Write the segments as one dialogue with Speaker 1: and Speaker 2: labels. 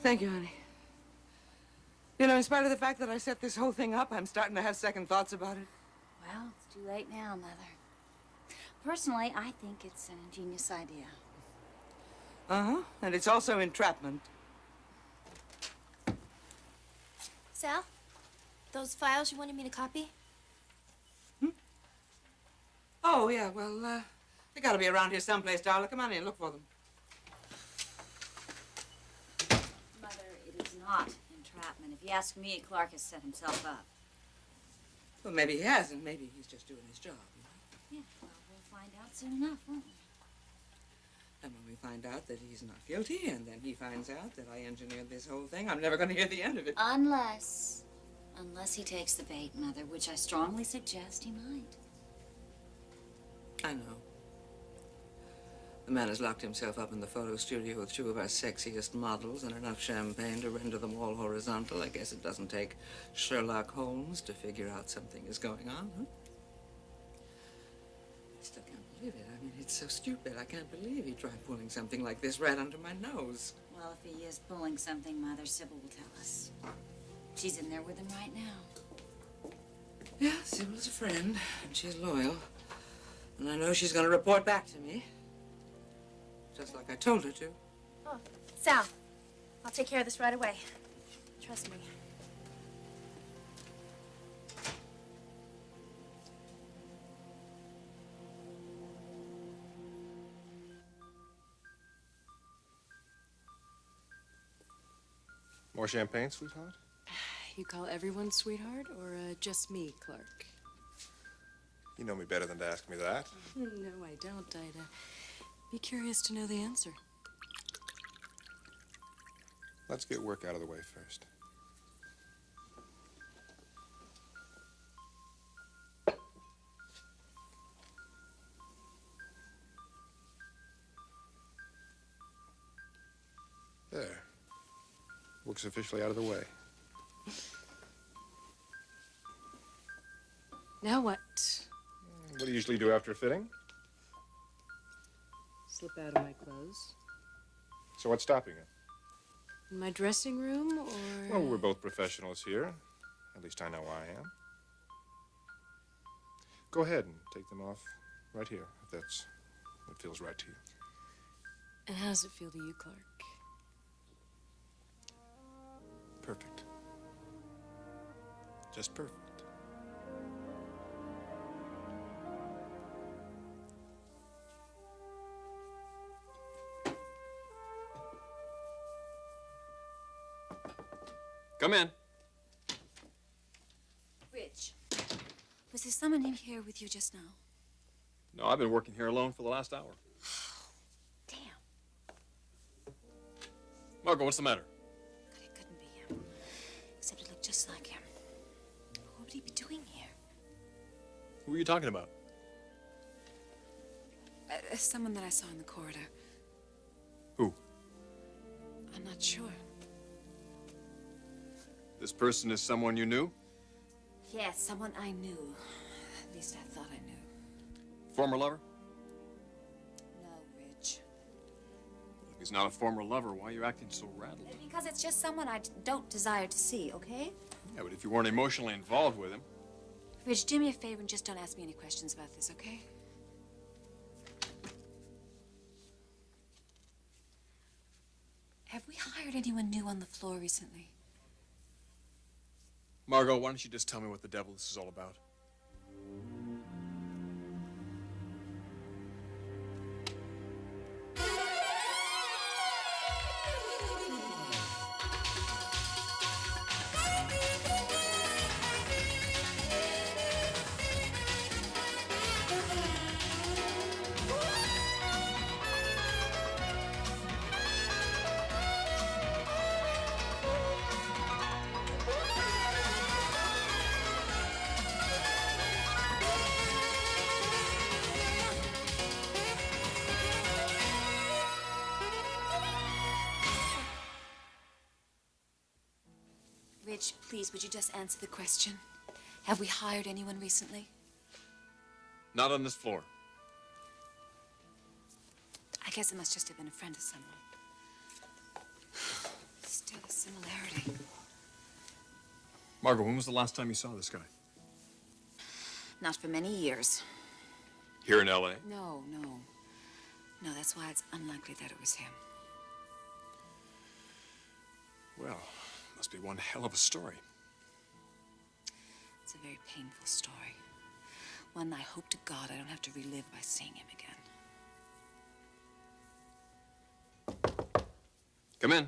Speaker 1: Thank you, honey. You know, in spite of the fact that I set this whole thing up, I'm starting to have second thoughts about it.
Speaker 2: Well, it's too late now, Mother. Personally, I think it's an ingenious idea.
Speaker 1: Uh-huh. And it's also entrapment.
Speaker 3: Sal, those files you wanted me to copy?
Speaker 1: Oh, yeah, well, they gotta be around here someplace, Darla. Come on in, look for them.
Speaker 2: Mother, it is not entrapment. If you ask me, Clarke has set himself up.
Speaker 1: Well, maybe he hasn't. Maybe he's just doing his job, you know?
Speaker 2: Yeah, well, we'll find out soon enough, won't we?
Speaker 1: And when we find out that he's not guilty, and then he finds out that I engineered this whole thing, I'm never gonna hear the end of it.
Speaker 2: Unless he takes the bait, Mother, which I strongly suggest he might.
Speaker 1: I know. The man has locked himself up in the photo studio with two of our sexiest models and enough champagne to render them all horizontal. I guess it doesn't take Sherlock Holmes to figure out something is going on, huh? I still can't believe it. I mean, it's so stupid. I can't believe he tried pulling something like this right under my nose.
Speaker 2: Well, if he is pulling something, Mother, Sybil will tell us. She's in there with him right now.
Speaker 1: Yeah, Sybil is a friend, and she's loyal. And I know she's going to report back to me. Just like I told her to.
Speaker 3: Oh, Sal, I'll take care of this right away. Trust me.
Speaker 4: More champagne, sweetheart?
Speaker 5: You call everyone sweetheart, or just me, Clarke?
Speaker 4: You know me better than to ask me that.
Speaker 5: No, I don't. I'd be curious to know the answer.
Speaker 4: Let's get work out of the way first. There. Work's officially out of the way.
Speaker 5: Now what?
Speaker 4: What do you usually do after a fitting?
Speaker 5: Slip out of my clothes?
Speaker 4: So what's stopping you?
Speaker 5: In my dressing room, or...?
Speaker 4: Well, we're both professionals here. At least I know I am. Go ahead and take them off right here, if that's what feels right to you.
Speaker 5: And how does it feel to you, Clarke?
Speaker 4: Perfect. Just perfect.
Speaker 6: Come in.
Speaker 2: Rich, was there someone in here with you just now?
Speaker 6: No, I've been working here alone for the last hour.
Speaker 2: Damn.
Speaker 6: Margo, what's the matter?
Speaker 2: God, it couldn't be him. Except it looked just like him. What would he be doing here?
Speaker 6: Who are you talking about?
Speaker 5: Someone that I saw in the corridor.
Speaker 6: Who?
Speaker 5: I'm not sure.
Speaker 6: This person is someone you knew?
Speaker 2: Yes, someone I knew. At least I thought I knew.
Speaker 6: Former lover?
Speaker 2: No, Rich.
Speaker 6: If he's not a former lover, why are you acting so rattled?
Speaker 2: Because it's just someone I don't desire to see, okay?
Speaker 6: Yeah, but if you weren't emotionally involved with him...
Speaker 2: Rich, do me a favor and just don't ask me any questions about this, okay? Have we hired anyone new on the floor recently?
Speaker 6: Margo, why don't you just tell me what the devil this is all about?
Speaker 2: Rich, please, would you just answer the question? Have we hired anyone recently?
Speaker 6: Not on this floor.
Speaker 2: I guess it must just have been a friend of someone. Still.
Speaker 5: tell the similarity.
Speaker 6: Margo, when was the last time you saw this guy?
Speaker 2: Not for many years.
Speaker 6: Here in L.A.?
Speaker 5: No. No, that's why it's unlikely that it was him.
Speaker 6: Well, must be one hell of a story.
Speaker 5: It's a very painful story. One I hope to God I don't have to relive by seeing him again.
Speaker 6: Come in.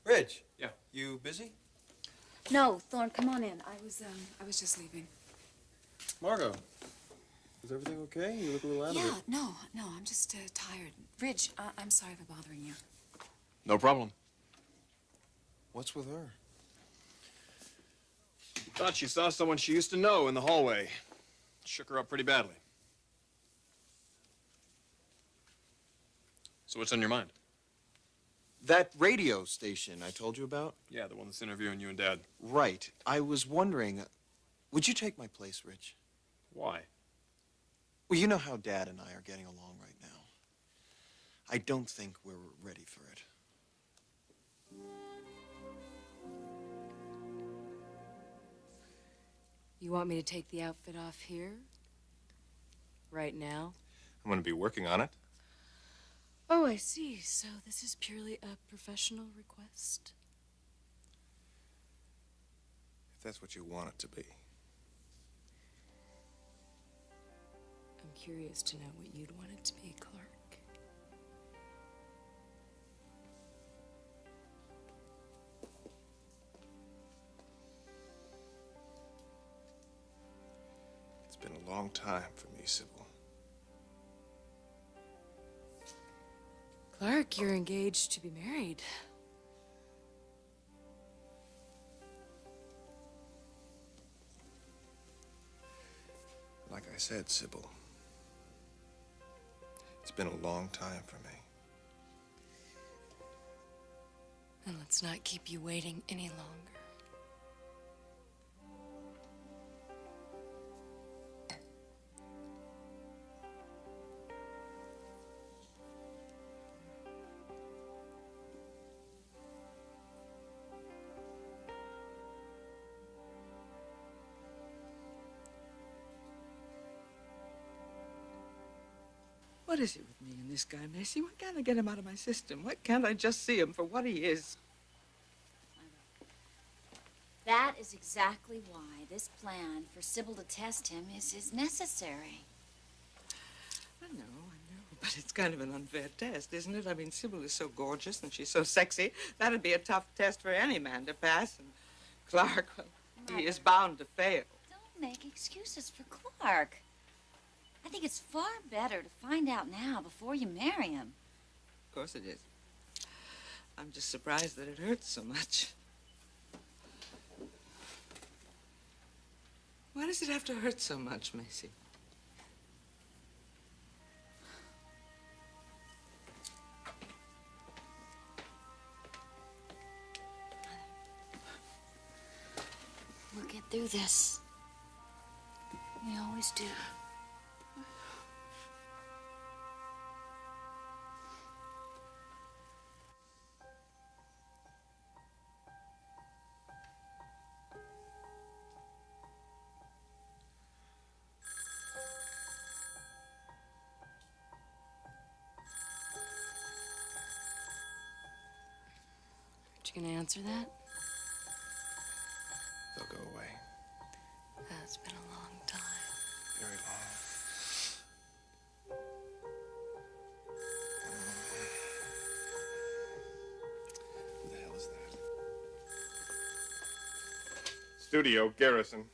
Speaker 7: Ridge.
Speaker 6: Yeah.
Speaker 7: You busy?
Speaker 5: No, Thorne, come on in. I was just leaving.
Speaker 7: Margo. Is everything okay? You look a little out of it.
Speaker 5: No, I'm just tired. Ridge, I'm sorry for bothering you.
Speaker 6: No problem.
Speaker 7: What's with her?
Speaker 6: Thought she saw someone she used to know in the hallway. Shook her up pretty badly. So what's on your mind?
Speaker 7: That radio station I told you about?
Speaker 6: Yeah, the one that's interviewing you and Dad.
Speaker 7: Right. I was wondering, would you take my place, Rich?
Speaker 6: Why?
Speaker 7: Well, you know how Dad and I are getting along right now. I don't think we're ready for it.
Speaker 5: You want me to take the outfit off here? Right now?
Speaker 4: I'm going to be working on it.
Speaker 5: Oh, I see. So this is purely a professional request?
Speaker 4: If that's what you want it to be.
Speaker 5: I'm curious to know what you'd want it to be, Clarke.
Speaker 4: It's been a long time for me, Sybil.
Speaker 5: Clarke, you're engaged to be married.
Speaker 4: Like I said, Sybil, it's been a long time for me.
Speaker 5: And let's not keep you waiting any longer.
Speaker 1: What is it with me and this guy, Macy? Why can't I get him out of my system? Why can't I just see him for what he is?
Speaker 2: That is exactly why this plan for Sybil to test him is necessary.
Speaker 1: I know, but it's kind of an unfair test, isn't it? I mean, Sybil is so gorgeous and she's so sexy. That'd be a tough test for any man to pass. And Clarke, well, he is bound to fail.
Speaker 2: Don't make excuses for Clarke. I think it's far better to find out now before you marry him.
Speaker 1: Of course it is. I'm just surprised that it hurts so much. Why does it have to hurt so much, Macy?
Speaker 2: We'll get through this. We always do.
Speaker 5: You gonna answer that?
Speaker 4: They'll go away.
Speaker 5: That's been a long time.
Speaker 4: Very long. Who the hell is that? Studio, Garrison.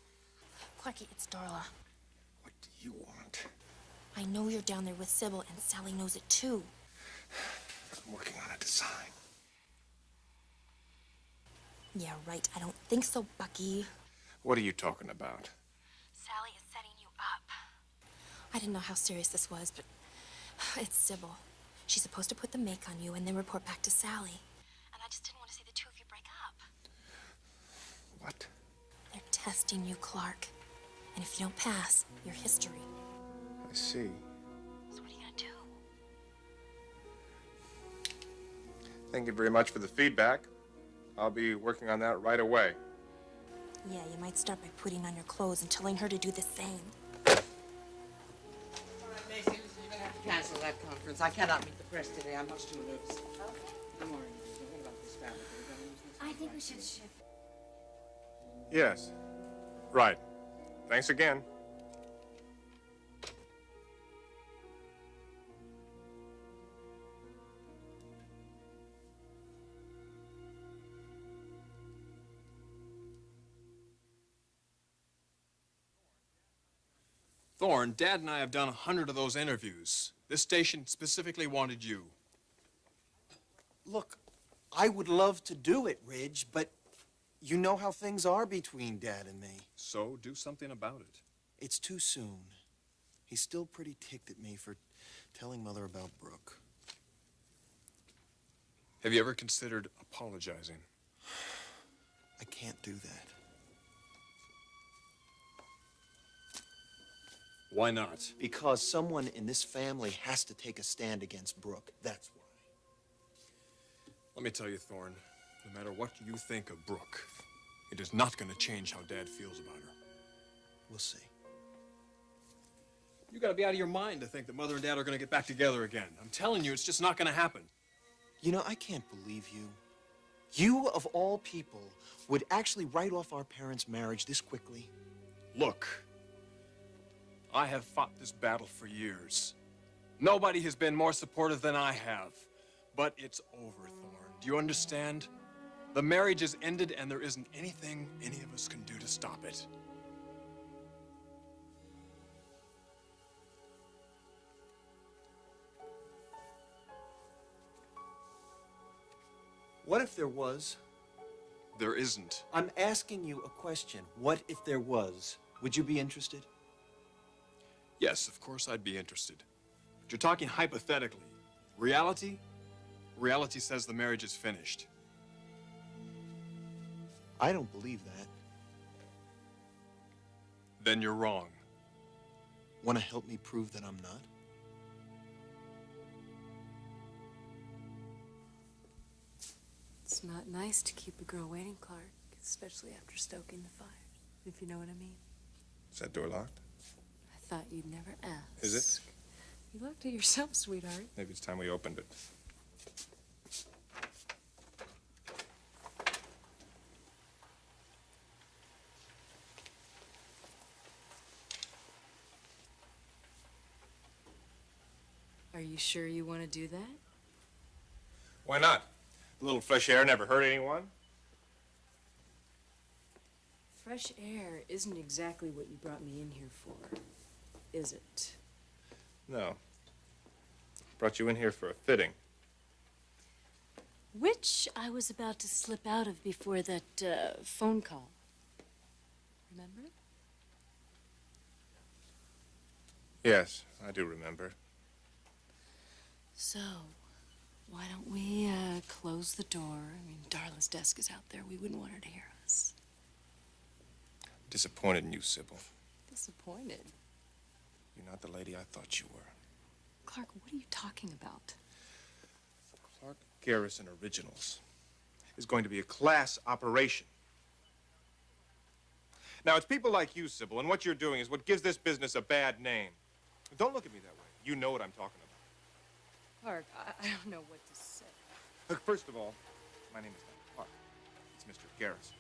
Speaker 3: Clarke, it's Darla.
Speaker 4: What do you want?
Speaker 3: I know you're down there with Sybil, and Sally knows it too.
Speaker 4: I'm working on a design.
Speaker 3: Yeah, right. I don't think so, Bucky.
Speaker 4: What are you talking about?
Speaker 3: Sally is setting you up. I didn't know how serious this was, but it's Sybil. She's supposed to put the make on you and then report back to Sally. And I just didn't want to see the two of you break up.
Speaker 4: What?
Speaker 3: They're testing you, Clarke. And if you don't pass, you're history.
Speaker 4: I see.
Speaker 3: So what are you gonna do?
Speaker 4: Thank you very much for the feedback. I'll be working on that right away.
Speaker 3: Yeah, you might start by putting on your clothes and telling her to do the same.
Speaker 1: All right, Macy, listen, you're going to have to cancel that conference. I cannot meet the press today. I'm much too nervous.
Speaker 2: Okay.
Speaker 1: Good morning. What about this fabric? Are we gonna use this?
Speaker 2: I think we should ship.
Speaker 4: Yes. Right. Thanks again.
Speaker 6: Thorne, Dad and I have done 100 of those interviews. This station specifically wanted you.
Speaker 7: Look, I would love to do it, Ridge, but you know how things are between Dad and me.
Speaker 6: So do something about it.
Speaker 7: It's too soon. He's still pretty ticked at me for telling Mother about Brooke.
Speaker 6: Have you ever considered apologizing?
Speaker 7: I can't do that.
Speaker 6: Why not?
Speaker 7: Because someone in this family has to take a stand against Brooke. That's why.
Speaker 6: Let me tell you, Thorne, no matter what you think of Brooke, it is not going to change how Dad feels about her.
Speaker 7: We'll see.
Speaker 6: You got to be out of your mind to think that Mother and Dad are going to get back together again. I'm telling you, it's just not going to happen.
Speaker 7: You know, I can't believe you. You, of all people, would actually write off our parents' marriage this quickly.
Speaker 6: Look, I have fought this battle for years. Nobody has been more supportive than I have. But it's over, Thorne. Do you understand? The marriage is ended, and there isn't anything any of us can do to stop it.
Speaker 7: What if there was?
Speaker 6: There isn't.
Speaker 7: I'm asking you a question. What if there was? Would you be interested?
Speaker 6: Yes, of course I'd be interested. But you're talking hypothetically. Reality? Reality says the marriage is finished.
Speaker 7: I don't believe that.
Speaker 6: Then you're wrong.
Speaker 7: Want to help me prove that I'm not?
Speaker 5: It's not nice to keep a girl waiting, Clarke, especially after stoking the fires, if you know what I mean.
Speaker 4: Is that door locked?
Speaker 5: I thought you'd never ask.
Speaker 4: Is it?
Speaker 5: You locked it yourself, sweetheart.
Speaker 4: Maybe it's time we opened it.
Speaker 5: Are you sure you want to do that?
Speaker 4: Why not? A little fresh air never hurt anyone.
Speaker 5: Fresh air isn't exactly what you brought me in here for, is it?
Speaker 4: No. Brought you in here for a fitting.
Speaker 5: Which I was about to slip out of before that phone call. Remember?
Speaker 4: Yes, I do remember.
Speaker 5: So, why don't we close the door? I mean, Darla's desk is out there. We wouldn't want her to hear us.
Speaker 4: Disappointed in you, Sybil.
Speaker 5: Disappointed.
Speaker 4: You're not the lady I thought you were.
Speaker 5: Clarke, what are you talking about?
Speaker 4: Clarke Garrison Originals is going to be a class operation. Now, it's people like you, Sybil, and what you're doing is what gives this business a bad name. Don't look at me that way. You know what I'm talking about.
Speaker 5: Clarke, I don't know what to say.
Speaker 4: Look, first of all, my name is not Clarke. It's Mr. Garrison.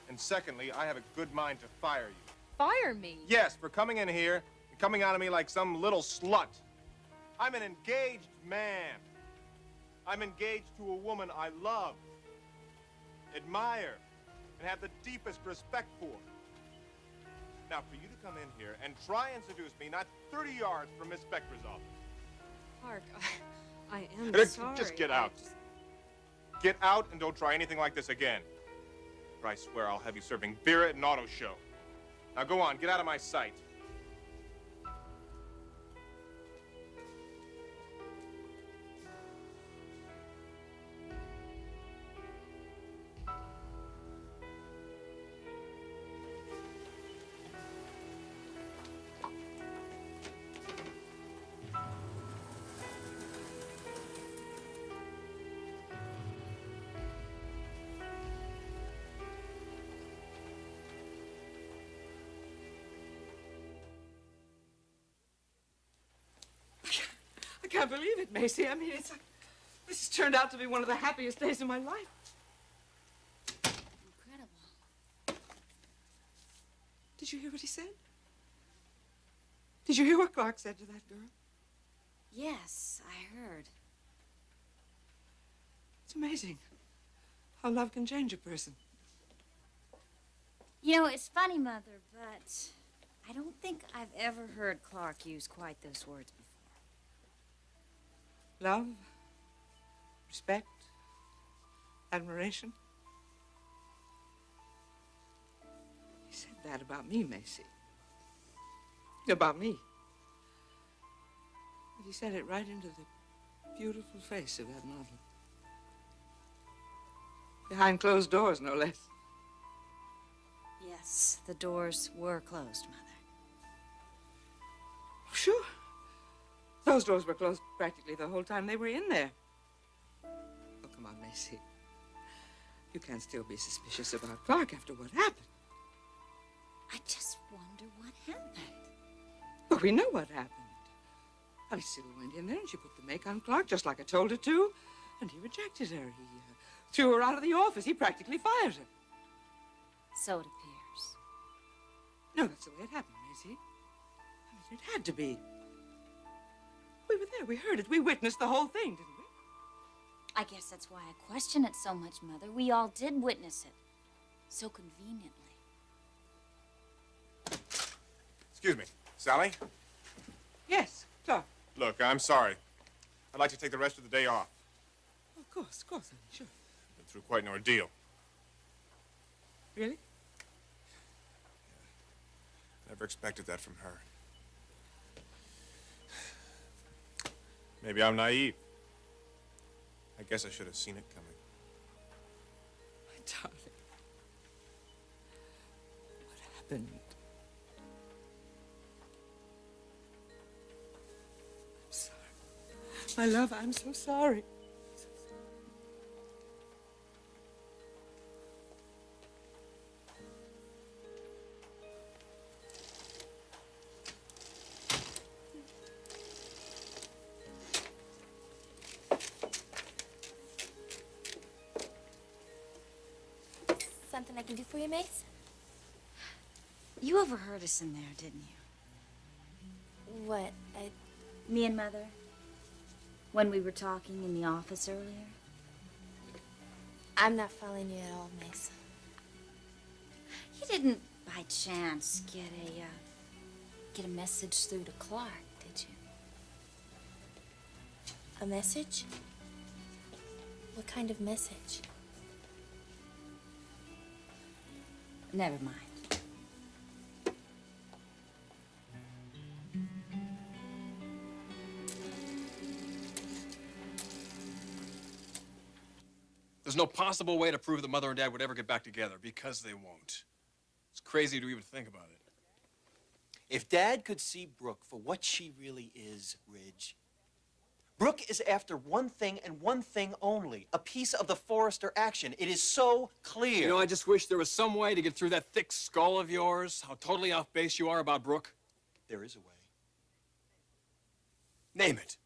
Speaker 4: And secondly, I have a good mind to fire you.
Speaker 5: Fire me?
Speaker 4: Yes, for coming in here and coming out of me like some little slut. I'm an engaged man. I'm engaged to a woman I love, admire, and have the deepest respect for. Now, for you to come in here and try and seduce me not 30 yards from Miss Spector's office.
Speaker 5: Clarke, I am sorry.
Speaker 4: Just get out. Get out and don't try anything like this again. Or I swear I'll have you serving beer at an auto show. Now go on, get out of my sight.
Speaker 1: can't believe it, Macy. I mean, this has turned out to be one of the happiest days of my life.
Speaker 2: Incredible.
Speaker 1: Did you hear what he said? Did you hear what Clarke said to that girl?
Speaker 2: Yes, I heard.
Speaker 1: It's amazing how love can change a person.
Speaker 2: You know, it's funny, Mother, but I don't think I've ever heard Clarke use quite those words before.
Speaker 1: Love, respect, admiration. He said that about me, Macy. About me. But he said it right into the beautiful face of that model. Behind closed doors, no less.
Speaker 2: Yes, the doors were closed, Mother.
Speaker 1: Sure. Those doors were closed practically the whole time they were in there. Oh, come on, Macy. You can't still be suspicious about Clarke after what happened.
Speaker 2: I just wonder what happened.
Speaker 1: But we know what happened. I mean, Sybil went in there and she put the make on Clarke just like I told her to, and he rejected her. He threw her out of the office. He practically fired her.
Speaker 2: So it appears.
Speaker 1: No, that's the way it happened, Macy. I mean, it had to be. We were there. We heard it. We witnessed the whole thing, didn't we?
Speaker 2: I guess that's why I question it so much, Mother. We all did witness it. So conveniently.
Speaker 4: Excuse me, Sally?
Speaker 1: Yes, Clarke.
Speaker 4: Look, I'm sorry. I'd like to take the rest of the day off.
Speaker 1: Of course, honey, sure.
Speaker 4: Been through quite an ordeal.
Speaker 1: Really?
Speaker 4: Never expected that from her. Maybe I'm naive. I guess I should have seen it coming.
Speaker 1: My darling. What happened? I'm sorry. My love, I'm so sorry.
Speaker 3: Something I can do for you, Mace?
Speaker 2: You overheard us in there, didn't you?
Speaker 3: What?
Speaker 2: Me and Mother? When we were talking in the office earlier?
Speaker 3: I'm not following you at all, Mace.
Speaker 2: You didn't, by chance, get a message through to Clarke, did you?
Speaker 3: A message? What kind of message?
Speaker 2: Never mind.
Speaker 6: There's no possible way to prove that Mother and Dad would ever get back together, because they won't. It's crazy to even think about it.
Speaker 7: If Dad could see Brooke for what she really is, Ridge. Brooke is after one thing and one thing only, a piece of the Forrester action. It is so clear.
Speaker 6: You know, I just wish there was some way to get through that thick skull of yours, how totally off base you are about Brooke.
Speaker 7: There is a way.
Speaker 6: Name it.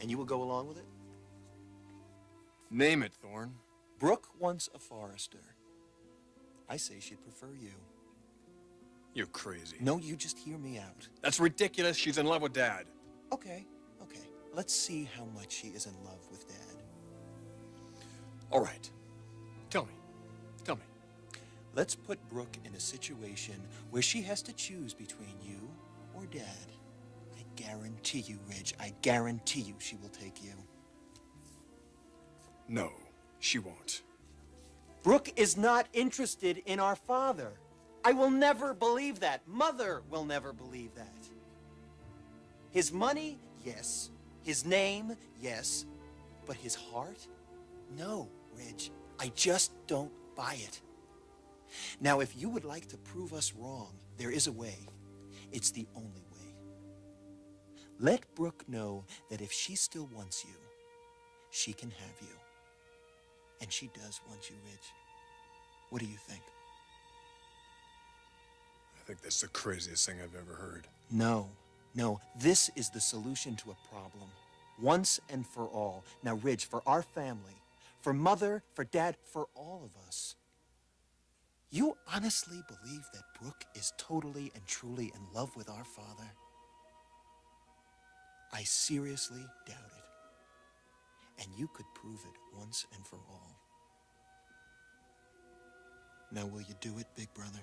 Speaker 7: And you will go along with it?
Speaker 6: Name it, Thorne.
Speaker 7: Brooke wants a Forrester. I say she'd prefer you.
Speaker 6: You're crazy.
Speaker 7: No, you just hear me out.
Speaker 6: That's ridiculous. She's in love with Dad.
Speaker 7: Okay. Let's see how much she is in love with Dad.
Speaker 6: All right. Tell me.
Speaker 7: Let's put Brooke in a situation where she has to choose between you or Dad. I guarantee you, Ridge, I guarantee you she will take you.
Speaker 6: No, she won't.
Speaker 7: Brooke is not interested in our father. I will never believe that. Mother will never believe that. His money, yes. His name, yes. But his heart? No, Ridge. I just don't buy it. Now, if you would like to prove us wrong, there is a way. It's the only way. Let Brooke know that if she still wants you, she can have you. And she does want you, Ridge. What do you think?
Speaker 6: I think that's the craziest thing I've ever heard.
Speaker 7: No, No, this is the solution to a problem. Once and for all. Now, Ridge, for our family, for Mother, for Dad, for all of us. You honestly believe that Brooke is totally and truly in love with our father? I seriously doubt it. And you could prove it once and for all. Now, will you do it, big brother?